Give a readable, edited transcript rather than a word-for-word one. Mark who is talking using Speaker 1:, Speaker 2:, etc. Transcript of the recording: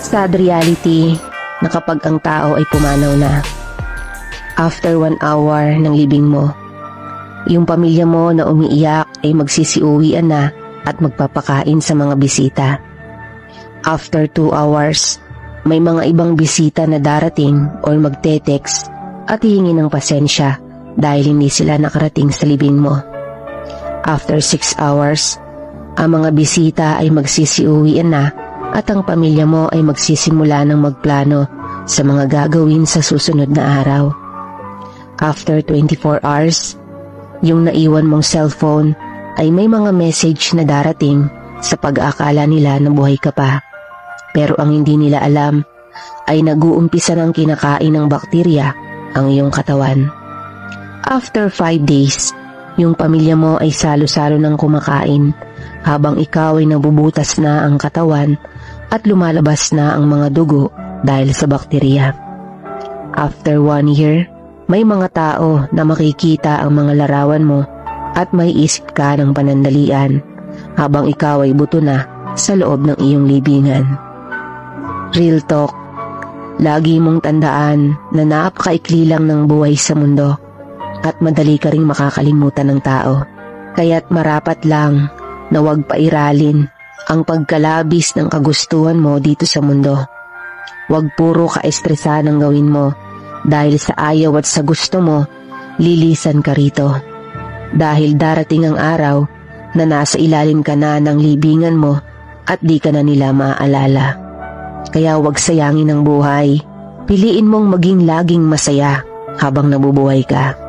Speaker 1: Sad reality na kapag ang tao ay pumanaw na, after 1 hour ng libing mo, yung pamilya mo na umiiyak ay magsisiuwian na at magpapakain sa mga bisita. After 2 hours, may mga ibang bisita na darating o magte-text at hihingi ng pasensya dahil hindi sila nakarating sa libing mo. After 6 hours, ang mga bisita ay magsisiuwian na at ang pamilya mo ay magsisimula ng magplano sa mga gagawin sa susunod na araw. After 24 hours, yung naiwan mong cellphone ay may mga message na darating sa pag-aakala nila na buhay ka pa. Pero ang hindi nila alam ay nag-uumpisa ng kinakain ng bakterya ang iyong katawan. After 5 days, yung pamilya mo ay salo-salo ng kumakain habang ikaw ay nabubutas na ang katawan at lumalabas na ang mga dugo dahil sa bakterya. After 1 year, may mga tao na makikita ang mga larawan mo at may isip ka ng panandalian habang ikaw ay buto na sa loob ng iyong libingan. Real talk, lagi mong tandaan na napakaikli lang ng buhay sa mundo at madali ka ring makakalimutan ng tao. Kaya't marapat lang na huwag pairalin ang pagkalabis ng kagustuhan mo dito sa mundo. Huwag puro ka-estresan ang gawin mo dahil sa ayaw at sa gusto mo, lilisan ka rito. Dahil darating ang araw na nasa ilalim ka na ng libingan mo at di ka na nila maaalala. Kaya huwag sayangin ang buhay. Piliin mong maging laging masaya habang nabubuhay ka.